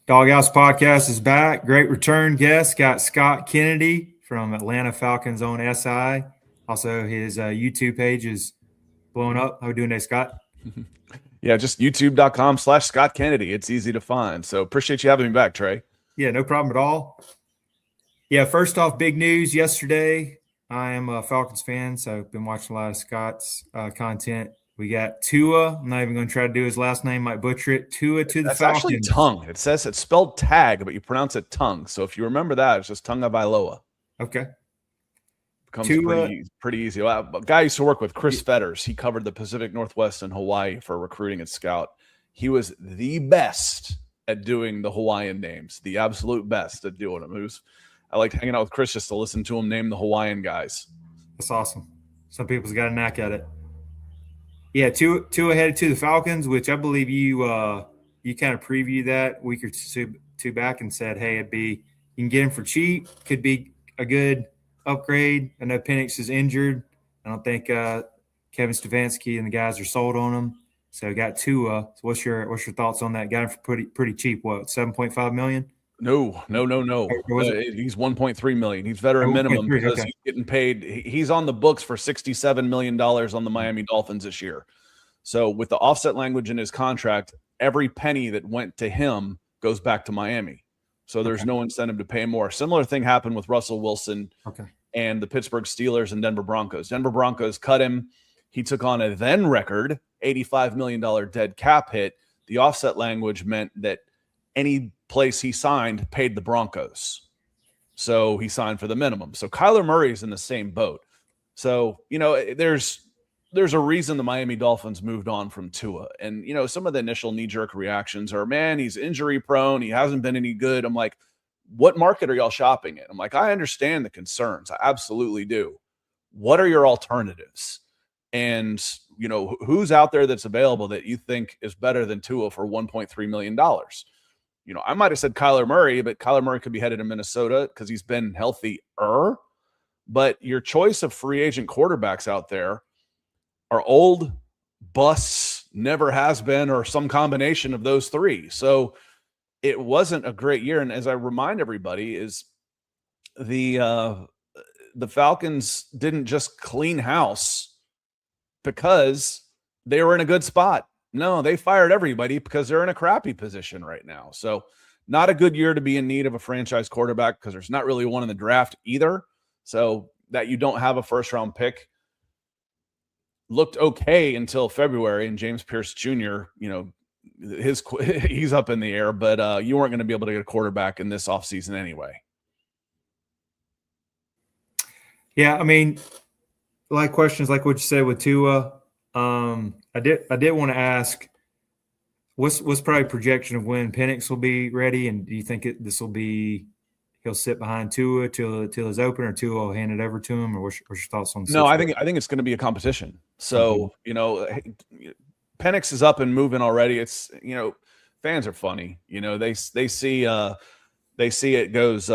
Doghouse Podcast is back. Great return guest. Got Scott Kennedy from Atlanta Falcons on SI. Also, his YouTube page is blowing up. How are we doing today, Scott? Yeah, just youtube.com/Scott Kennedy. It's easy to find. So appreciate you having me back, Trey. Yeah, no problem at all. Yeah, first off, big news yesterday. I am a Falcons fan, so I've been watching a lot of Scott's content. We got Tua. I'm not even going to try to do his last name. Might butcher it. Tua to the That's Falcons. actually tongue. It says it's spelled tag, but you pronounce it tongue. So if you remember that, it's just Tonga Vailoa. Okay. Becomes pretty easy. A guy I used to work with, Chris Fetters. He covered the Pacific Northwest and Hawaii for recruiting and scout. He was the best at doing the Hawaiian names, the absolute best at doing them. I liked hanging out with Chris just to listen to him name the Hawaiian guys. That's awesome. Some people's got a knack at it. Yeah, Tua headed to the Falcons, which I believe you kind of previewed that a week or two back and said, hey, you can get him for cheap. Could be a good upgrade. I know Penix is injured. I don't think Kevin Stefanski and the guys are sold on him. So got Tua. So what's your thoughts on that? Got him for pretty cheap. What, $7.5 million? No. He's $1.3 million. He's veteran minimum because he's getting paid. He's on the books for $67 million on the Miami Dolphins this year. So with the offset language in his contract, every penny that went to him goes back to Miami. So there's no incentive to pay more. Similar thing happened with Russell Wilson and the Pittsburgh Steelers and Denver Broncos. Denver Broncos cut him. He took on a then record $85 million dead cap hit. The offset language meant that any place he signed paid the Broncos. So he signed for the minimum. So Kyler Murray's in the same boat. So, there's a reason the Miami Dolphins moved on from Tua. And, some of the initial knee-jerk reactions are, man, he's injury prone. He hasn't been any good. I'm like, what market are y'all shopping in? I'm like, I understand the concerns. I absolutely do. What are your alternatives? And, who's out there that's available that you think is better than Tua for $1.3 million? I might have said Kyler Murray, but Kyler Murray could be headed to Minnesota because he's been healthier. But your choice of free agent quarterbacks out there are old, busts, never has been, or some combination of those three. So it wasn't a great year. And as I remind everybody, is the Falcons didn't just clean house because they were in a good spot. No, they fired everybody because they're in a crappy position right now. So not a good year to be in need of a franchise quarterback because there's not really one in the draft either. So that you don't have a first-round pick looked okay until February, and James Pierce Jr., he's up in the air, but you weren't going to be able to get a quarterback in this offseason anyway. Yeah, I mean, a lot of questions like what you said with Tua. I did want to ask, what's probably projection of when Penix will be ready, and do you think this will be he'll sit behind Tua till it's open, or Tua will hand it over to him, or what's your thoughts on this? No, I think it's going to be a competition. So Penix is up and moving already. It's fans are funny. They see it goes.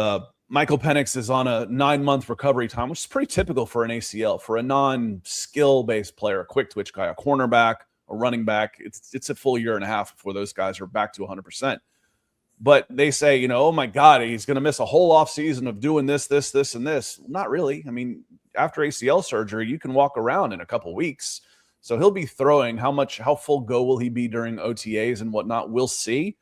Michael Penix is on a 9-month recovery time, which is pretty typical for an ACL, for a non-skill-based player, a quick twitch guy, a cornerback, a running back. It's a full year and a half before those guys are back to 100%. But they say, oh my God, he's going to miss a whole offseason of doing this, and this. Not really. I mean, after ACL surgery, you can walk around in a couple weeks. So he'll be throwing. How full go will he be during OTAs and whatnot? We'll see.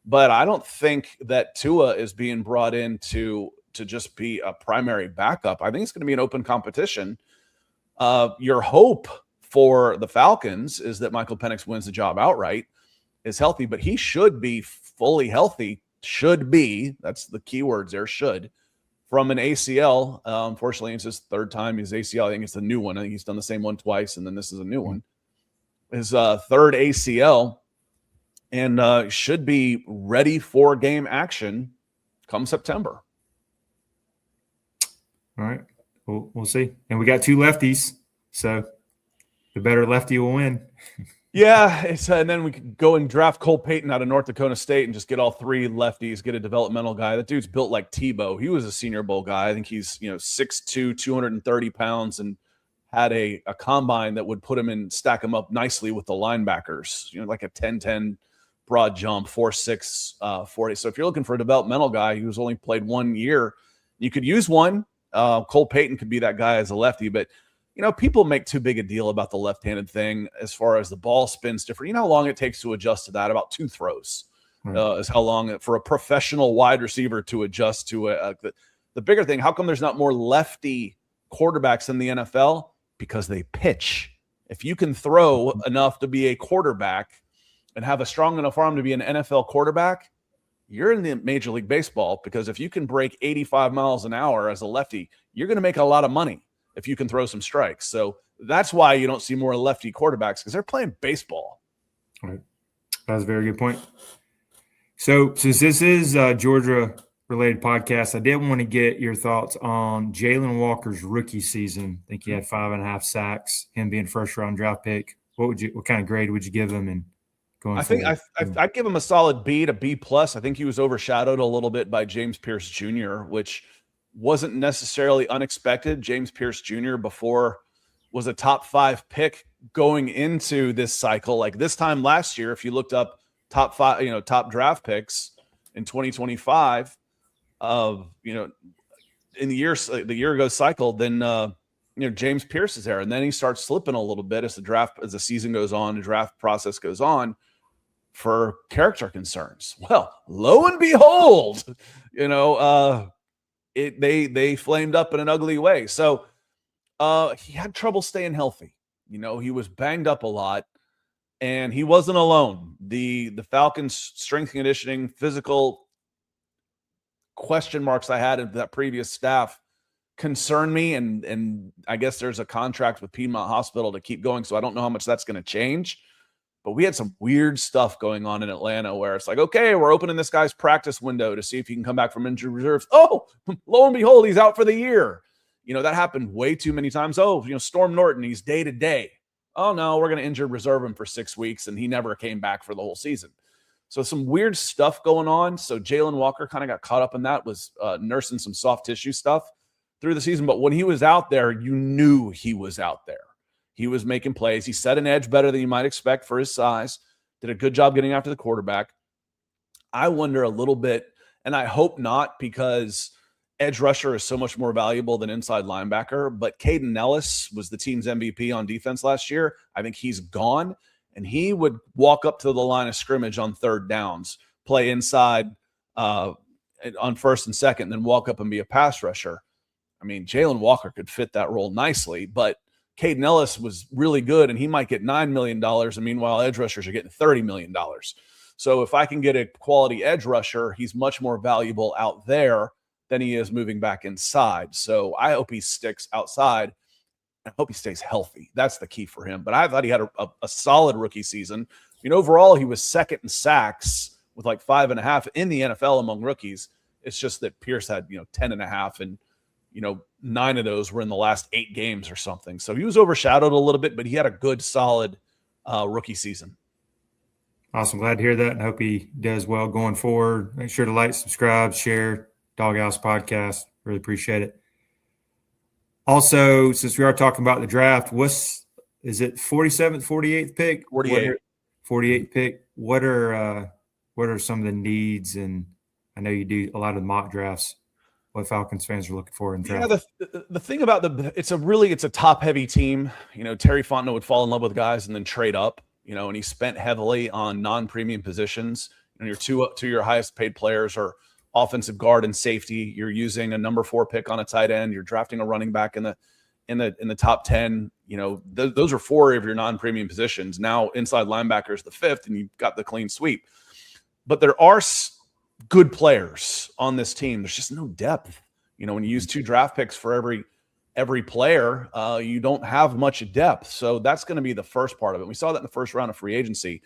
But I don't think that Tua is being brought in to just be a primary backup. I think it's going to be an open competition. Your hope for the Falcons is that Michael Penix wins the job outright, is healthy, but he should be fully healthy. Should be. That's the key words there, should. From an ACL. Unfortunately, it's his third time his ACL. I think it's the new one. I think he's done the same one twice, and then this is a new one. His third ACL. And should be ready for game action come September. All right. We'll see. And we got two lefties, so the better lefty will win. Yeah, and then we could go and draft Cole Payton out of North Dakota State and just get all three lefties, get a developmental guy. That dude's built like Tebow. He was a Senior Bowl guy. I think he's 6'2", 230 pounds, and had a combine that would put him in, stack him up nicely with the linebackers, like a 10-10 broad jump, 4.6 40. So if you're looking for a developmental guy who's only played 1 year, you could use one. Cole Payton could be that guy as a lefty, but people make too big a deal about the left-handed thing as far as the ball spins different. You know how long it takes to adjust to that? About 2 throws is how long for a professional wide receiver to adjust to the bigger thing. How come there's not more lefty quarterbacks in the NFL? Because they pitch. If you can throw enough to be a quarterback and have a strong enough arm to be an NFL quarterback, you're in the Major League Baseball, because if you can break 85 miles an hour as a lefty, you're going to make a lot of money if you can throw some strikes. So that's why you don't see more lefty quarterbacks, because they're playing baseball. All right. That's a very good point. So since this is Georgia-related podcast, I did want to get your thoughts on Jalen Walker's rookie season. I think he had 5.5 sacks, him being first-round draft pick. What kind of grade would you give him? And I think I'd give him a solid B to B+. I think he was overshadowed a little bit by James Pierce Jr., which wasn't necessarily unexpected. James Pierce Jr. before was a top 5 pick going into this cycle. Like this time last year, if you looked up top 5, top draft picks in 2025 in the year ago cycle, then James Pierce is there, and then he starts slipping a little bit as the season goes on, the draft process goes on, for character concerns. Well, lo and behold, they flamed up in an ugly way. So he had trouble staying healthy. He was banged up a lot, and he wasn't alone. The Falcons strength and conditioning, physical question marks I had in that previous staff concern me, and I guess there's a contract with Piedmont Hospital to keep going, so I don't know how much that's going to change. But we had some weird stuff going on in Atlanta where it's like, okay, we're opening this guy's practice window to see if he can come back from injured reserves. Oh, lo and behold, he's out for the year. That happened way too many times. Oh, Storm Norton, he's day to day. Oh, no, we're going to injured reserve him for 6 weeks, and he never came back for the whole season. So some weird stuff going on. So Jalen Walker kind of got caught up in that, was nursing some soft tissue stuff through the season. But when he was out there, you knew he was out there. He was making plays. He set an edge better than you might expect for his size. Did a good job getting after the quarterback. I wonder a little bit, and I hope not, because edge rusher is so much more valuable than inside linebacker. But Caden Ellis was the team's MVP on defense last year. I think he's gone, and he would walk up to the line of scrimmage on third downs, play inside on first and second, then walk up and be a pass rusher. I mean, Jalen Walker could fit that role nicely, but Caden Ellis was really good, and he might get $9 million, and meanwhile, edge rushers are getting $30 million. So if I can get a quality edge rusher, he's much more valuable out there than he is moving back inside. So I hope he sticks outside. I hope he stays healthy. That's the key for him. But I thought he had a solid rookie season. Overall, he was second in sacks with like 5.5 in the NFL among rookies. It's just that Pierce had 10.5, and 9 of those were in the last 8 games or something. So he was overshadowed a little bit, but he had a good, solid rookie season. Awesome. Glad to hear that, and hope he does well going forward. Make sure to like, subscribe, share Doghouse Podcast. Really appreciate it. Also, since we are talking about the draft, is it 47th, 48th pick? 48th pick. What are some of the needs? And I know you do a lot of mock drafts. What Falcons fans are looking for in draft. Yeah, the thing about it's a top heavy team. Terry Fontenot would fall in love with guys and then trade up. And he spent heavily on non-premium positions. Your two your highest paid players are offensive guard and safety. You're using a number 4 pick on a tight end. You're drafting a running back in the top 10. Those are 4 of your non-premium positions. Now inside linebacker is the 5th, and you've got the clean sweep. But there are good players on this team. There's just no depth. When you use 2 draft picks for every player, you don't have much depth. So that's going to be the first part of it. We saw that in the first round of free agency.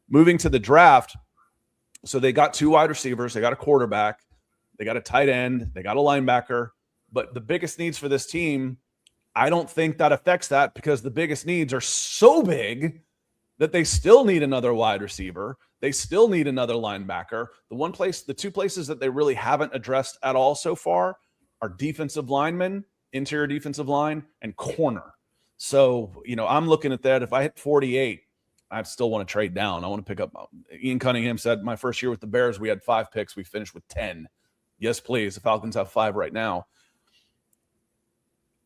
Moving to the draft, so they got 2 wide receivers, they got a quarterback, they got a tight end, they got a linebacker. But the biggest needs for this team, I don't think that affects that, because the biggest needs are so big that they still need another wide receiver. They still need another linebacker. The 2 places that they really haven't addressed at all so far are defensive linemen, interior defensive line, and corner. So, I'm looking at that. If I hit 48, I still want to trade down. I want to pick up. Ian Cunningham said, my first year with the Bears, we had 5 picks. We finished with 10. Yes, please. The Falcons have 5 right now.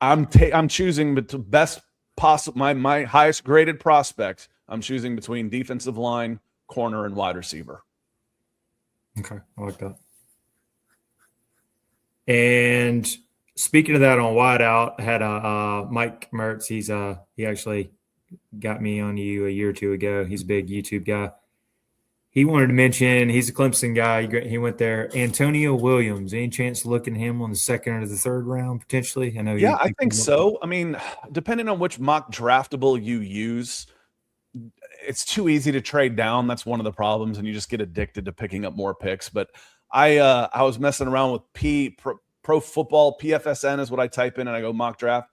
I'm choosing the best possible, my highest graded prospect. I'm choosing between defensive line, corner, and wide receiver. Okay, I like that. And speaking of that, on wideout, had Mike Mertz. He actually got me on you a year or two ago. He's a big YouTube guy. He wanted to mention he's a Clemson guy. He went there. Antonio Williams. Any chance of looking at him on the 2nd or the 3rd round potentially? I know. Yeah, I think so. I mean, depending on which mock draftable you use, it's too easy to trade down. That's one of the problems, and you just get addicted to picking up more picks. But I was messing around with Pro Football, PFSN is what I type in, and I go mock draft.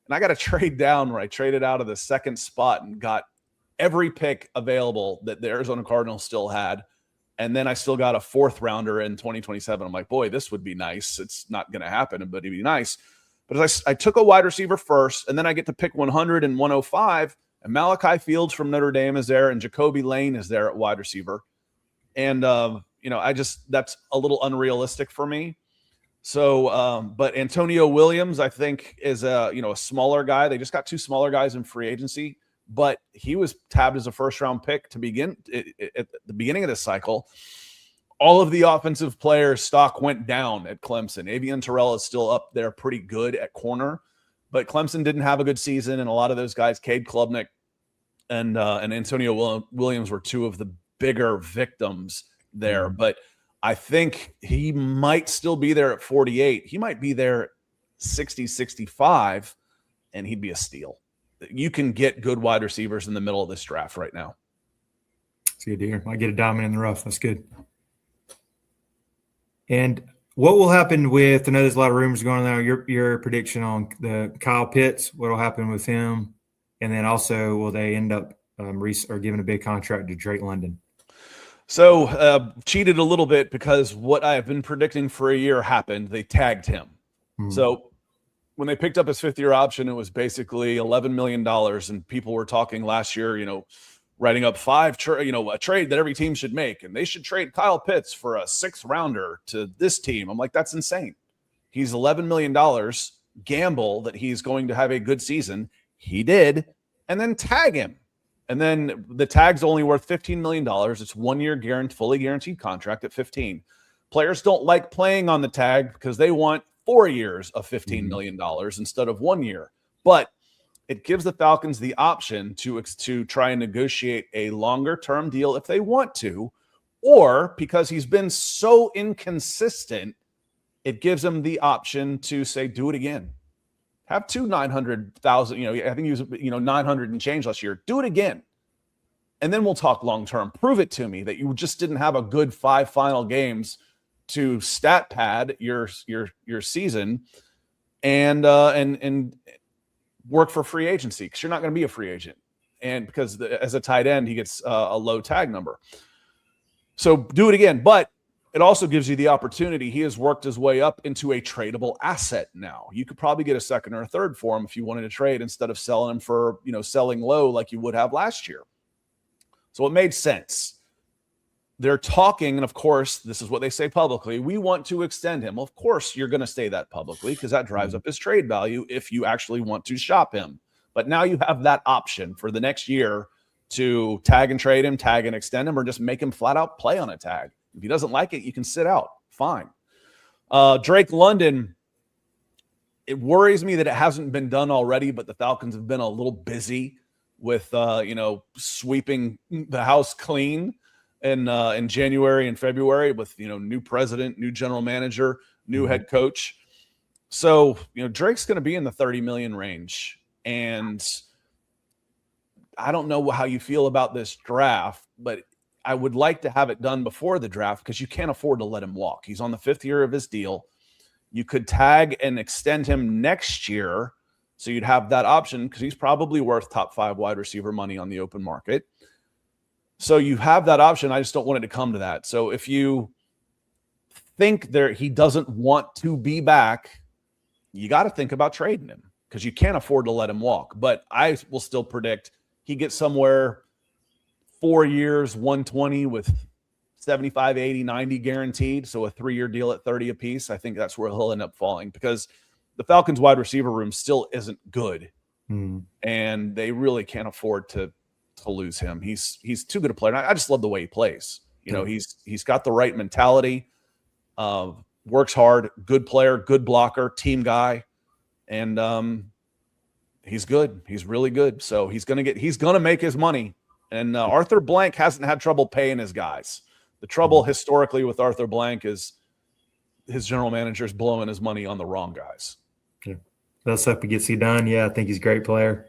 And I got to trade down where I traded out of the 2nd spot and got every pick available that the Arizona Cardinals still had. And then I still got a 4th rounder in 2027. I'm like, boy, this would be nice. It's not going to happen, but it'd be nice. But as I took a wide receiver first, and then I get to pick 100 and 105, and Malachi Fields from Notre Dame is there, and Jacoby Lane is there at wide receiver. And, that's a little unrealistic for me. So, but Antonio Williams, I think, is a smaller guy. They just got 2 smaller guys in free agency, but he was tabbed as a 1st-round pick to begin at the beginning of this cycle. All of the offensive players' stock went down at Clemson. Avian Terrell is still up there pretty good at corner, but Clemson didn't have a good season, and a lot of those guys, Cade Klubnik and Antonio Williams, were 2 of the bigger victims there. But I think he might still be there at 48. He might be there at 60, 65, and he'd be a steal. You can get good wide receivers in the middle of this draft right now. That's good to hear. Might get a diamond in the rough. That's good. And what will happen with, I know there's a lot of rumors going on now, your prediction on the Kyle Pitts, what will happen with him? And then also, will they end up giving a big contract to Drake London? So cheated a little bit because what I have been predicting for a year happened. They tagged him. So when they picked up his 5th-year option, it was basically $11 million. And people were talking last year, writing up a trade that every team should make. And they should trade Kyle Pitts for a 6th rounder to this team. I'm like, that's insane. He's $11 million, gamble that he's going to have a good season. He did, and then tag him. And then the tag's only worth $15 million. It's 1 year fully guaranteed contract at 15. Players don't like playing on the tag because they want 4 years of $15 million instead of 1 year. But it gives the Falcons the option to try and negotiate a longer-term deal if they want to, or because he's been so inconsistent, it gives them the option to say, do it again. Have 2 900,000, I think he was, 900 and change last year. Do it again. And then we'll talk long-term. Prove it to me that you just didn't have a good 5 final games to stat pad your season and work for free agency, because you're not going to be a free agent. And because as a tight end, he gets a low tag number. So do it again. But it also gives you the opportunity. He has worked his way up into a tradable asset now. You could probably get a 2nd or a 3rd for him if you wanted to trade instead of selling him for, selling low like you would have last year. So it made sense. They're talking, and of course, this is what they say publicly. We want to extend him. Of course, you're going to say that publicly because that drives up his trade value if you actually want to shop him. But now you have that option for the next year to tag and trade him, tag and extend him, or just make him flat out play on a tag. If he doesn't like it, you can sit out. Fine. Drake London, it worries me that it hasn't been done already, but the Falcons have been a little busy with, sweeping the house clean in January and February with, new president, new general manager, new head coach. So, Drake's going to be in the 30 million range. And I don't know how you feel about this draft, but I would like to have it done before the draft because you can't afford to let him walk. He's on the 5th year of his deal. You could tag and extend him next year, so you'd have that option because he's probably worth top 5 wide receiver money on the open market. So you have that option. I just don't want it to come to that. So if you think he doesn't want to be back, you got to think about trading him because you can't afford to let him walk. But I will still predict he gets somewhere 4 years, 120 with 75, 80, 90 guaranteed. So a 3-year deal at 30 apiece. I think that's where he'll end up falling because the Falcons wide receiver room still isn't good. And they really can't afford to lose him. He's too good a player. I just love the way he plays. You know, he's got the right mentality, works hard, good player, good blocker, team guy. And he's good. He's really good. So he's gonna make his money. And Arthur Blank hasn't had trouble paying his guys. The trouble historically with Arthur Blank is his general manager's blowing his money on the wrong guys. Yeah. That's up to gets you done. Yeah, I think he's a great player.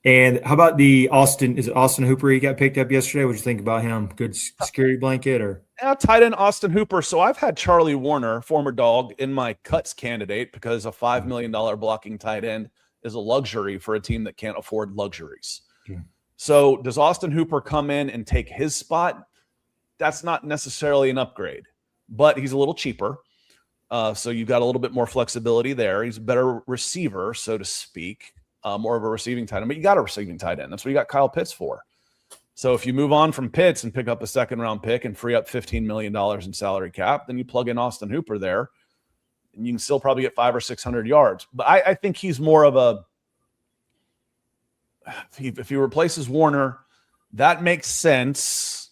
And how about is it Austin Hooper he got picked up yesterday? What did you think about him? Good security blanket or? Yeah, tight end Austin Hooper. So I've had Charlie Warner, former Dog, in my cuts candidate because a $5 million blocking tight end is a luxury for a team that can't afford luxuries. Yeah. So does Austin Hooper come in and take his spot? That's not necessarily an upgrade, but he's a little cheaper. So you've got a little bit more flexibility there. He's a better receiver, so to speak, more of a receiving tight end. But you got a receiving tight end. That's what you got Kyle Pitts for. So if you move on from Pitts and pick up a second-round pick and free up $15 million in salary cap, then you plug in Austin Hooper there, and you can still probably get 500 or 600 yards. But I think he's more of a – if he replaces Warner, that makes sense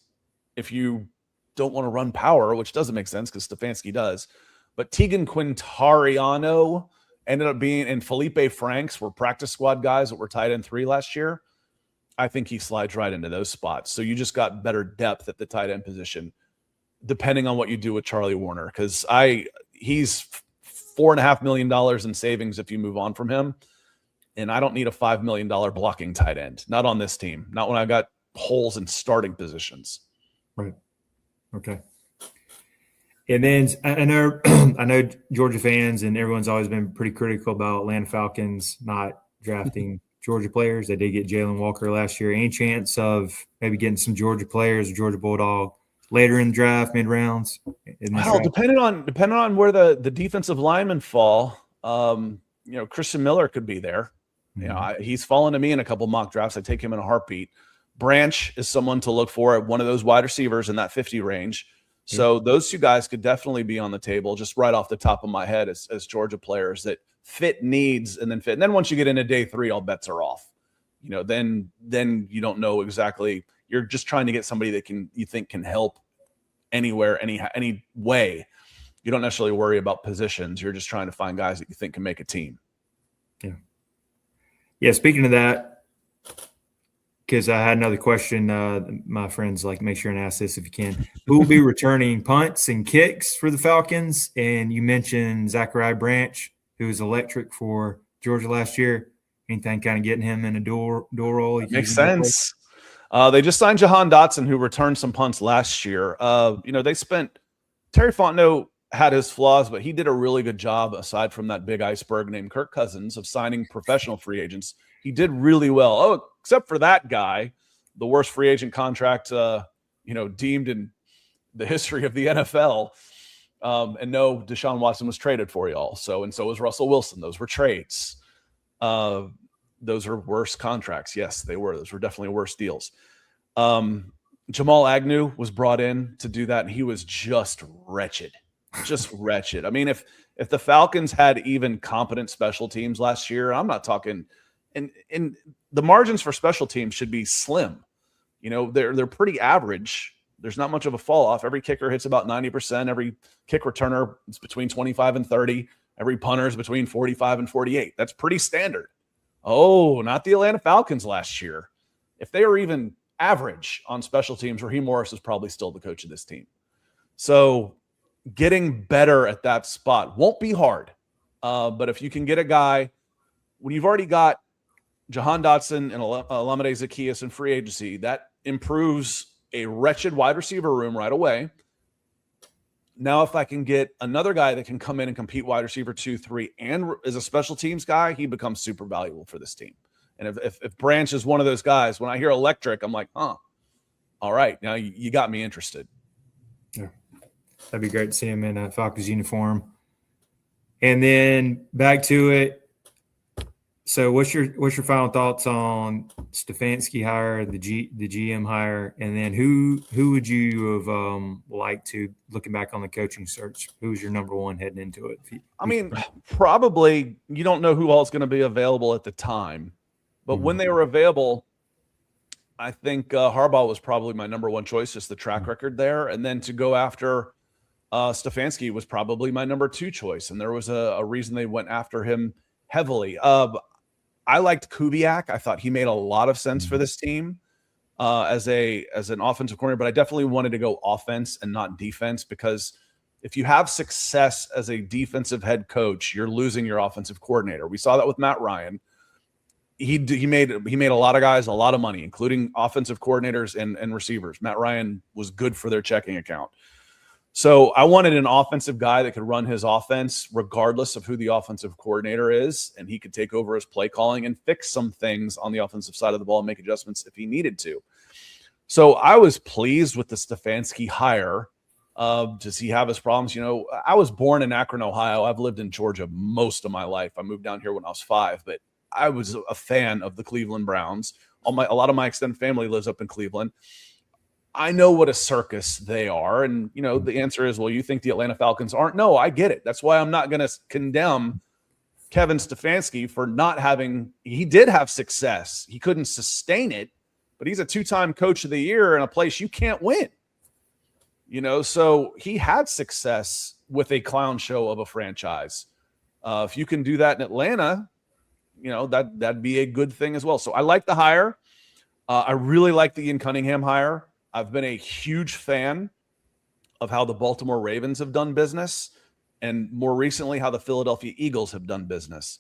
if you don't want to run power, which doesn't make sense because Stefanski does. But Tegan Quintariano ended up being – and Felipe Franks were practice squad guys that were tight end 3 last year. I think he slides right into those spots. So you just got better depth at the tight end position, depending on what you do with Charlie Warner. Because he's $4.5 million in savings if you move on from him. And I don't need a $5 million blocking tight end. Not on this team. Not when I've got holes in starting positions. Right. Okay. And then I know Georgia fans and everyone's always been pretty critical about Atlanta Falcons not drafting Georgia players. They did get Jalen Walker last year. Any chance of maybe getting some Georgia players, Georgia Bulldog, later in the draft, mid rounds? Well, depending on where the defensive linemen fall, Christian Miller could be there. Mm-hmm. He's fallen to me in a couple mock drafts. I take him in a heartbeat. Branch is someone to look for at one of those wide receivers in that 50 range. So those two guys could definitely be on the table, just right off the top of my head as Georgia players that fit needs and then fit. And then once you get into day 3, all bets are off. Then you don't know exactly. You're just trying to get somebody that you think can help anywhere, any way. You don't necessarily worry about positions. You're just trying to find guys that you think can make a team. Yeah. Yeah. Speaking of that, because I had another question. My friends make sure and ask this if you can. Who will be returning punts and kicks for the Falcons? And you mentioned Zachariah Branch, who was electric for Georgia last year. Anything kind of getting him in a dual role? Makes sense. They just signed Jahan Dotson, who returned some punts last year. They spent – Terry Fontenot had his flaws, but he did a really good job, aside from that big iceberg named Kirk Cousins, of signing professional free agents. He did really well. Oh, except for that guy, the worst free agent contract, deemed in the history of the NFL. And no, Deshaun Watson was traded for y'all. So was Russell Wilson. Those were trades. Those are worse contracts. Yes, they were. Those were definitely worse deals. Jamal Agnew was brought in to do that, and he was just wretched. Just wretched. I mean, if the Falcons had even competent special teams last year, I'm not talking – and the margins for special teams should be slim. They're pretty average. There's not much of a fall off. Every kicker hits about 90%. Every kick returner is between 25 and 30. Every punter is between 45 and 48. That's pretty standard. Oh, not the Atlanta Falcons last year. If they were even average on special teams, Raheem Morris is probably still the coach of this team. So getting better at that spot won't be hard. But if you can get a guy, when you've already got Jahan Dotson and Olamide Zaccheaus in free agency, that improves a wretched wide receiver room right away. Now, if I can get another guy that can come in and compete wide receiver 2, 3, and is a special teams guy, he becomes super valuable for this team. And if Branch is one of those guys, when I hear electric, I'm like, all right, now you got me interested. Yeah, that'd be great to see him in a Falcons uniform. And then back to it. So what's your final thoughts on Stefanski hire, the GM hire, and then who would you have liked to, looking back on the coaching search, who was your number one heading into it? Probably you don't know who all is going to be available at the time, but when they were available, I think Harbaugh was probably my number one choice, just the track record there, and then to go after Stefanski was probably my number two choice, and there was a reason they went after him heavily. I liked Kubiak. I thought he made a lot of sense for this team as an offensive coordinator, but I definitely wanted to go offense and not defense, because if you have success as a defensive head coach, you're losing your offensive coordinator. We saw that with Matt Ryan. He made a lot of guys a lot of money, including offensive coordinators and receivers. Matt Ryan was good for their checking account. So I wanted an offensive guy that could run his offense regardless of who the offensive coordinator is, and he could take over his play calling and fix some things on the offensive side of the ball and make adjustments if he needed to. So I was pleased with the Stefanski hire. Does he have his problems? You know, I was born in Akron, Ohio. I've lived in Georgia most of my life. I moved down here when I was 5, but I was a fan of the Cleveland Browns. A lot of my extended family lives up in Cleveland. I know what a circus they are. And, you know, the answer is, well, you think the Atlanta Falcons aren't? No, I get it. That's why I'm not going to condemn Kevin Stefanski for not having – he did have success. He couldn't sustain it, but he's a 2-time coach of the year in a place you can't win. You know, so he had success with a clown show of a franchise. If you can do that in Atlanta, you know, that'd be a good thing as well. So I like the hire. I really like the Ian Cunningham hire. I've been a huge fan of how the Baltimore Ravens have done business, and more recently how the Philadelphia Eagles have done business.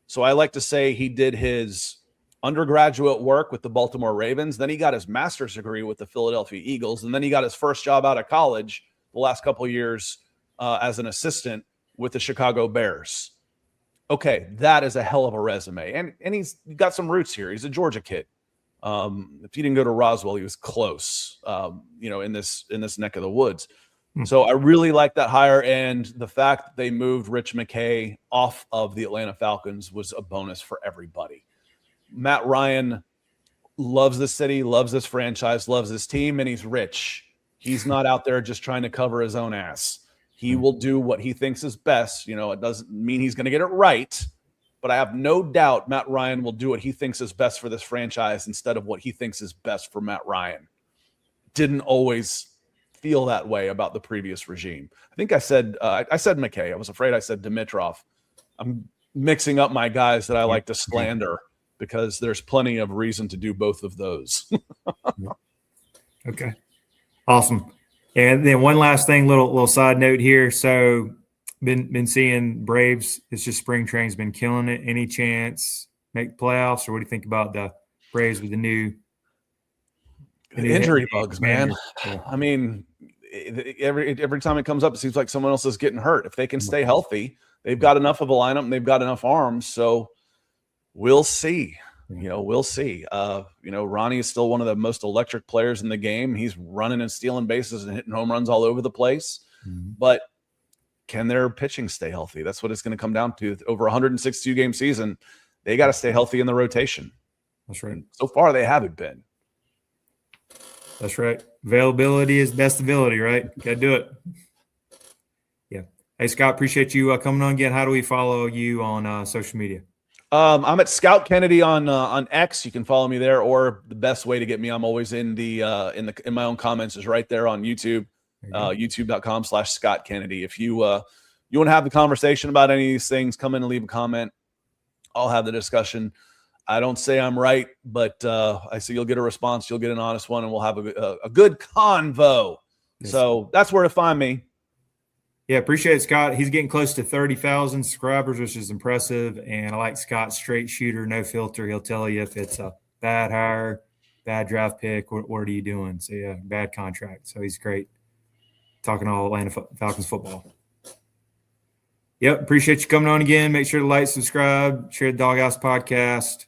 So I like to say he did his undergraduate work with the Baltimore Ravens, then he got his master's degree with the Philadelphia Eagles, and then he got his first job out of college the last couple of years as an assistant with the Chicago Bears. Okay, that is a hell of a resume. And he's got some roots here. He's a Georgia kid. If he didn't go to Roswell, he was close, you know, in this neck of the woods. So I really like that hire. And the fact that they moved Rich McKay off of the Atlanta Falcons was a bonus for everybody. Matt Ryan loves the city, loves this franchise, loves this team, and he's rich. He's not out there just trying to cover his own ass. He will do what he thinks is best. You know, it doesn't mean he's going to get it right, but I have no doubt Matt Ryan will do what he thinks is best for this franchise instead of what he thinks is best for Matt Ryan. Didn't always feel that way about the previous regime. I think I said McKay. I was afraid I said Dimitrov. I'm mixing up my guys that I like to slander because there's plenty of reason to do both of those. Okay. Awesome. And then one last thing, little side note here. So been seeing Braves. It's just spring training's been killing it. Any chance make playoffs, or what do you think about the Braves with the new injury bugs, man? Yeah. I mean, every time it comes up, it seems like someone else is getting hurt. If they can stay healthy, they've got enough of a lineup and they've got enough arms. So we'll see. You know, we'll see. You know, Ronnie is still one of the most electric players in the game. He's running and stealing bases and hitting home runs all over the place. But can their pitching stay healthy? That's what it's going to come down to. Over 162 game season, they got to stay healthy in the rotation. That's right. And so far, they haven't been. That's right. Availability is best ability, right? Got to do it. Yeah. Hey, Scott, appreciate you coming on again. How do we follow you on social media? I'm at Scout Kennedy on X. You can follow me there, or the best way to get me, I'm always in my own comments is right there on YouTube, youtube.com/Scott Kennedy. If you want to have the conversation about any of these things, come in and leave a comment. I'll have the discussion. I don't say I'm right, but I say you'll get a response. You'll get an honest one, and we'll have a good convo. Yes. So that's where to find me. Yeah, appreciate it, Scott. He's getting close to 30,000 subscribers, which is impressive. And I like Scott, straight shooter, no filter. He'll tell you if it's a bad hire, bad draft pick, what are you doing? So, yeah, bad contract. So he's great talking all Atlanta Falcons football. Yep, appreciate you coming on again. Make sure to like, subscribe, share the Doghouse podcast.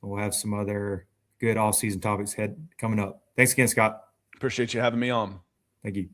We'll have some other good off-season topics coming up. Thanks again, Scott. Appreciate you having me on. Thank you.